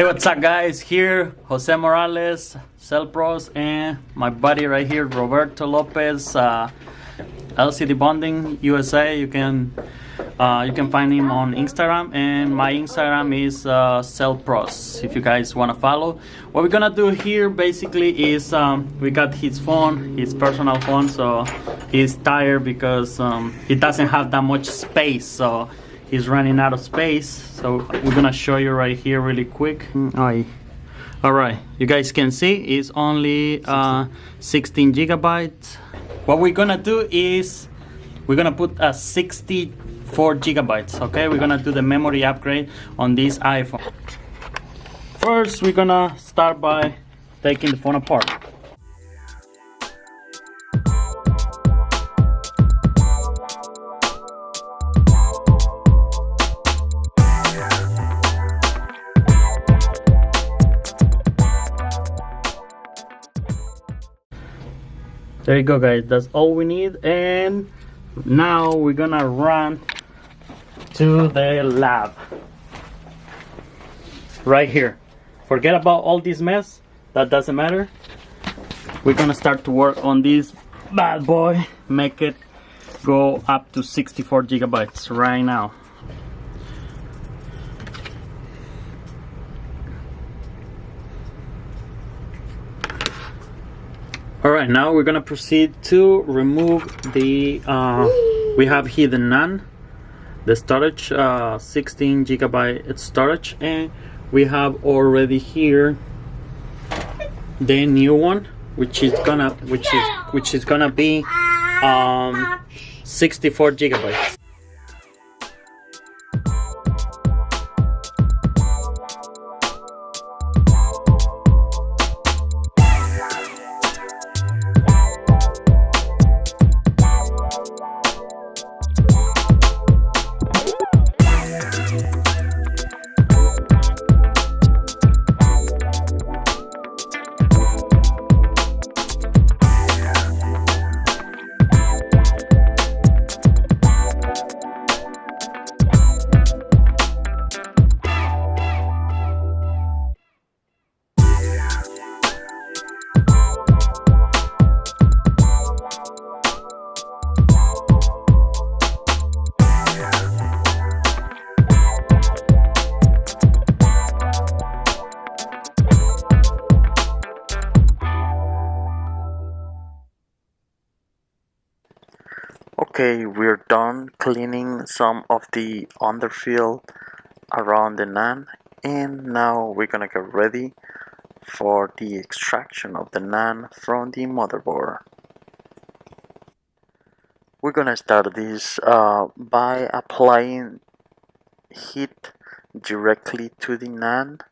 Hey, what's up, guys? Here, Jose Morales, Cell Pros, and my buddy right here, Roberto Lopez, LCD Bonding USA. You can find him on Instagram, and my Instagram is Cell Pros. If you guys want to follow, what we're gonna do here basically is we got his phone, his personal phone, so he's tired because he doesn't have that much space. So he's running out of space, so we're gonna show you right here really quick. All right, you guys can see it's only 16 gigabytes. What we're gonna do is we're gonna put a 64 gigabytes. Okay, we're gonna do the memory upgrade on this iPhone. First, we're gonna start by taking the phone apart. There you go, guys, that's all we need. And now we're gonna run to the lab right here. Forget about all this mess, that doesn't matter. We're gonna start to work on this bad boy, make it go up to 64 gigabytes right now. Alright, now we're gonna proceed to remove the we have here the NAND, the storage, 16 gigabyte storage, and we have already here the new one, which is gonna be 64 gigabytes. Okay, we're done cleaning some of the underfill around the NAND, and now we're gonna get ready for the extraction of the NAND from the motherboard. We're gonna start this by applying heat directly to the NAND,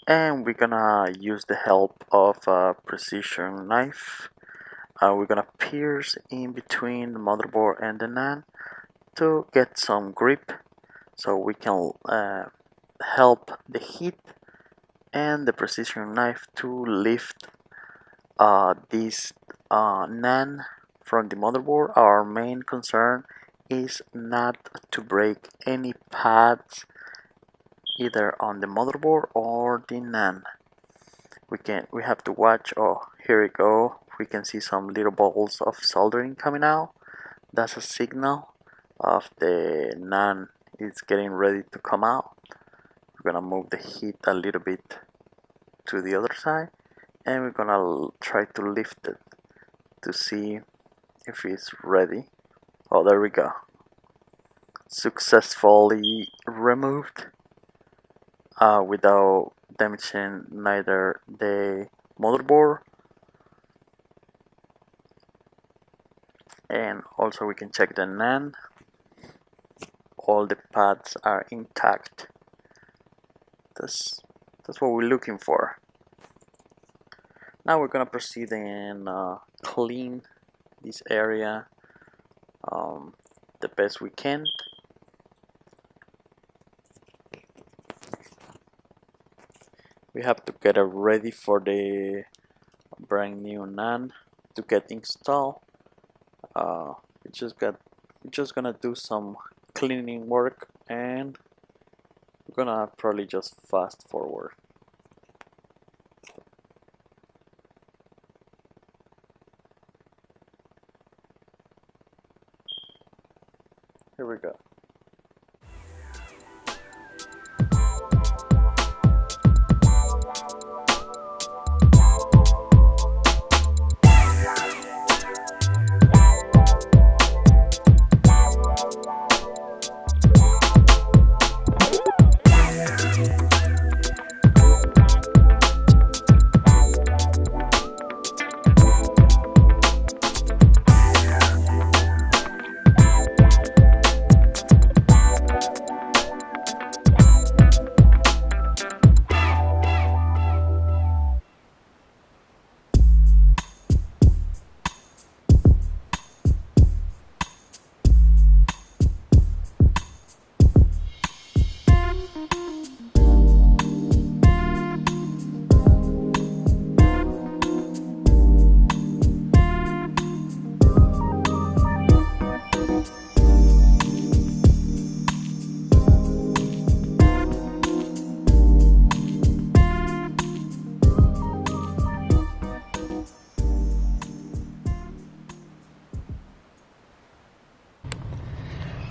and we're gonna use the help of a precision knife. We're gonna pierce in between the motherboard and the NAND to get some grip, so we can help the heat and the precision knife to lift this NAND from the motherboard. Our main concern is not to break any pads either on the motherboard or the NAND. We have to watch. Oh, here we go. We can see some little balls of soldering coming out. That's a signal of the NAND is getting ready to come out. We're gonna move the heat a little bit to the other side, and we're gonna try to lift it to see if it's ready. Oh, there we go. Successfully removed without damaging neither the motherboard, and also we can check the NAND. All the pads are intact. That's what we're looking for. Now we're gonna proceed and clean this area the best we can. We have to get it ready for the brand new NAND to get installed. We're just gonna do some cleaning work, and we're gonna probably just fast forward. Here we go.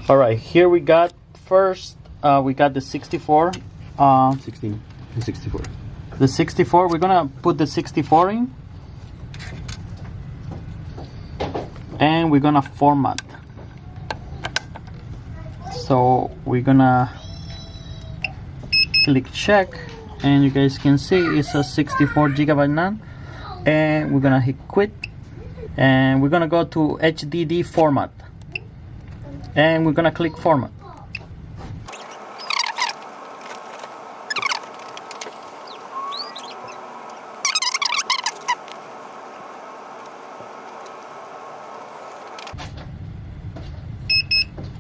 All right, here we got first, we got the 64, 16, 64. the 64. We're gonna put the 64 in, and we're gonna format. So we're gonna click check, and you guys can see it's a 64 gigabyte NAND, and we're gonna hit quit, and we're gonna go to HDD format. And we're gonna click format.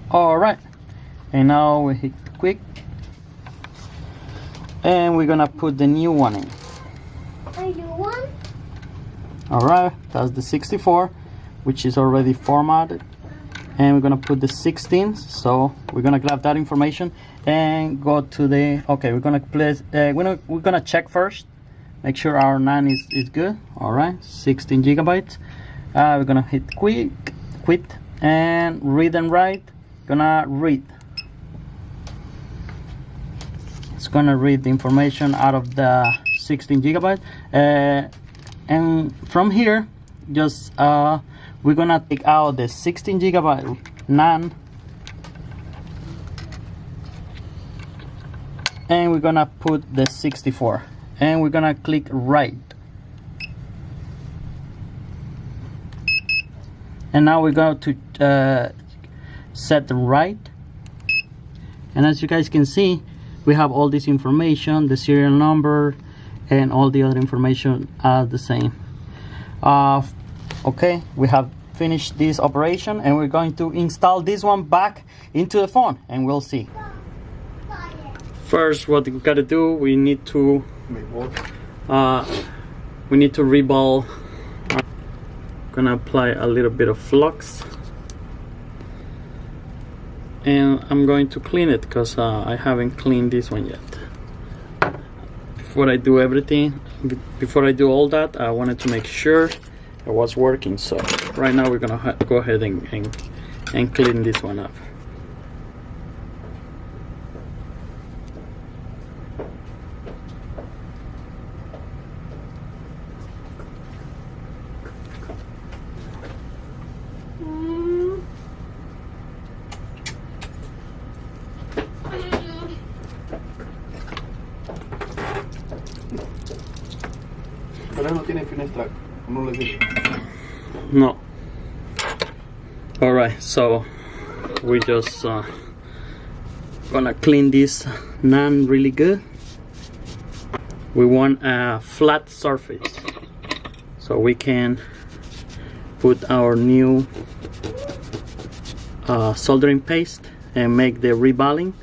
All right, and now we hit quick, and we're gonna put the new one in. A new one? All right, that's the 64, which is already formatted. And we're gonna put the 16, so we're gonna grab that information and go to the, okay, we're gonna place, we're gonna check first, make sure our NAND is good. All right, 16 gigabytes. We're gonna hit quit, and read and write. Gonna read. It's gonna read the information out of the 16 gigabyte, and from here, just we're gonna take out the 16 gigabyte NAND, and we're gonna put the 64, and we're gonna click write. And now we're going to set the write, and as you guys can see, we have all this information, the serial number, and all the other information are the same. Okay, we have finished this operation, and we're going to install this one back into the phone, and we'll see. First, what we gotta do, we need to reball. Gonna apply a little bit of flux, and I'm going to clean it because I haven't cleaned this one yet. Before I do everything, before I do all that, I wanted to make sure it was working. So right now we're gonna go ahead and clean this one up. Pero no tiene finestra, no le sirve. No. All right, so we just gonna clean this NAND really good. We want a flat surface so we can put our new soldering paste and make the reballing.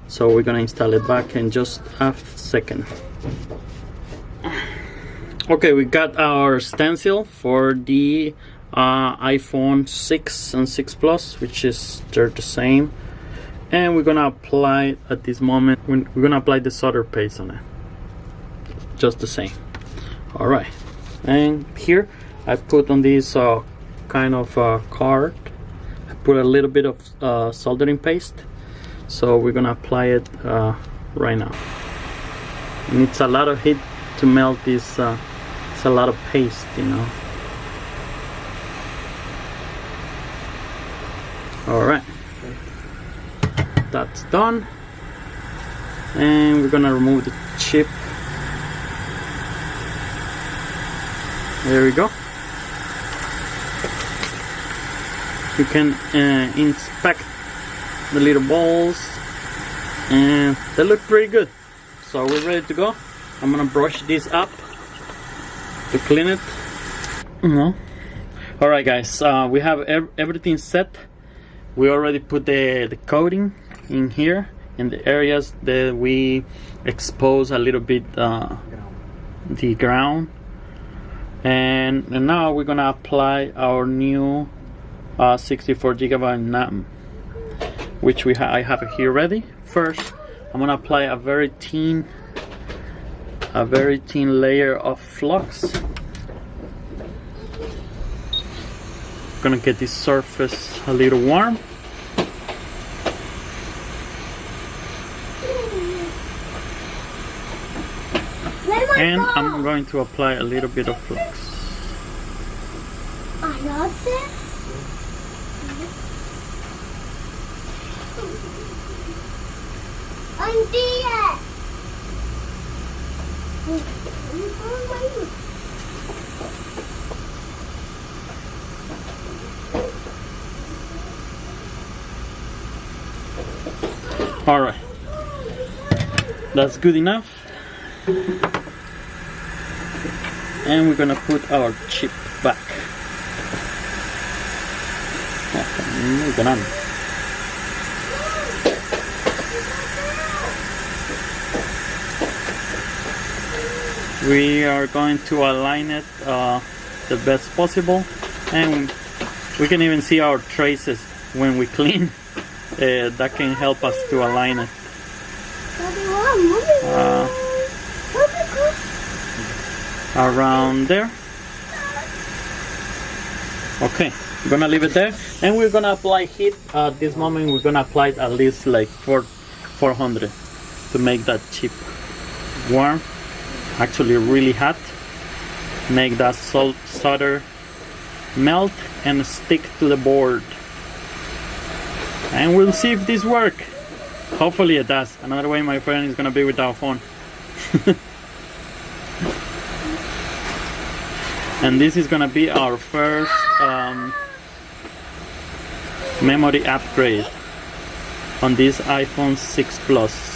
So we're gonna install it back in just a second. Okay, we got our stencil for the iPhone 6 and 6 Plus, which is they're the same. And we're gonna apply at this moment, we're gonna apply the solder paste on it, just the same. All right, and here I put on this kind of card, I put a little bit of soldering paste, so we're gonna apply it right now. It needs a lot of heat to melt this. It's a lot of paste, you know. All right, that's done, and we're gonna remove the chip. There we go. You can inspect the little balls, and they look pretty good. So we're ready to go. I'm gonna brush this up to clean it. All right, guys, we have everything set. We already put the coating in here in the areas that we expose a little bit the ground, and now we're gonna apply our new 64GB NAM, which I have it here ready. First, I'm gonna apply a very thin layer of flux. Gonna get this surface a little warm. And I'm going to apply a little bit of flux. I love it. All right, that's good enough. And we're gonna put our chip back. Muy grande. We are going to align it the best possible, and we can even see our traces when we clean. That can help us to align it. Around there. Okay, we're gonna leave it there, and we're gonna apply heat. At this moment, we're gonna apply at least like 400 to make that chip warm. Actually, really hot. Make that solder melt and stick to the board. And we'll see if this works. Hopefully it does. Another way my friend is gonna be without phone. And this is gonna be our first memory upgrade on this iPhone 6 Plus.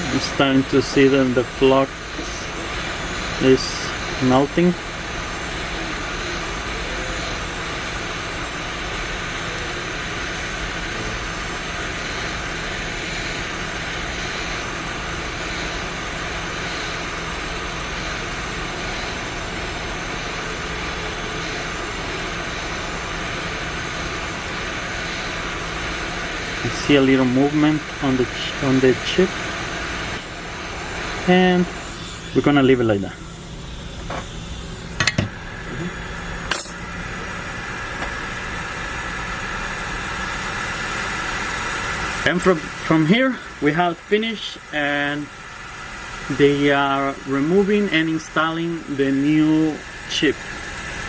I'm starting to see that the flux is melting. You see a little movement on the chip, and we're gonna leave it like that. And from here we have finished, and they are removing and installing the new chip,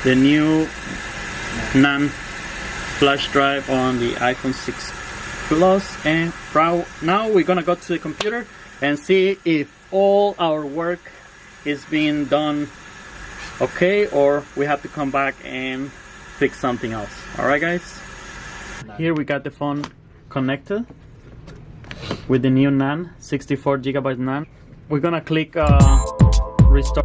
the new NAND flash drive on the iPhone 6 Plus. And now we're gonna go to the computer and see if all our work it's being done okay, or we have to come back and fix something else. Alright guys, here we got the phone connected with the new NAND, 64 gigabyte NAND. We're gonna click restore.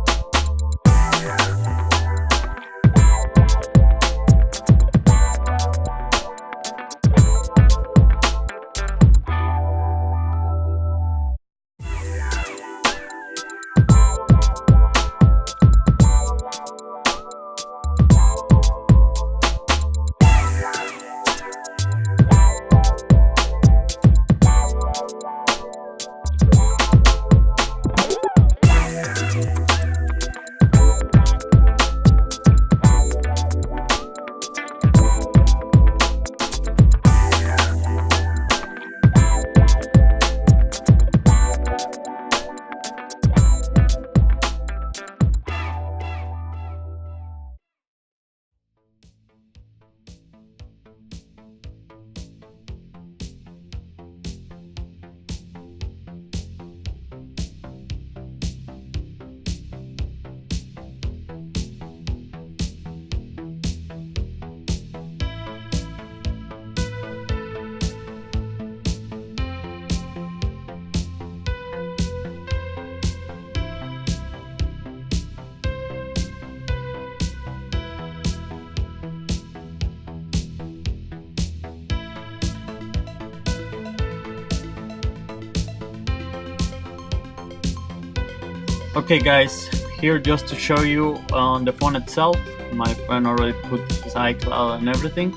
Okay guys, here just to show you on the phone itself, my friend already put his iCloud and everything,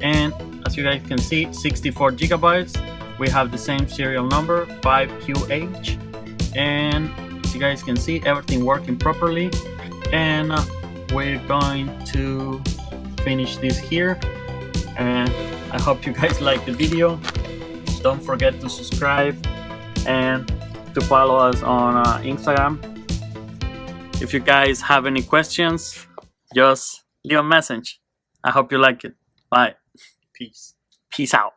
and as you guys can see, 64 gigabytes. We have the same serial number, 5QH, and as you guys can see, everything working properly. And we're going to finish this here, and I hope you guys like the video. Don't forget to subscribe and to follow us on Instagram. If you guys have any questions, just leave a message. I hope you like it. Bye. Peace out.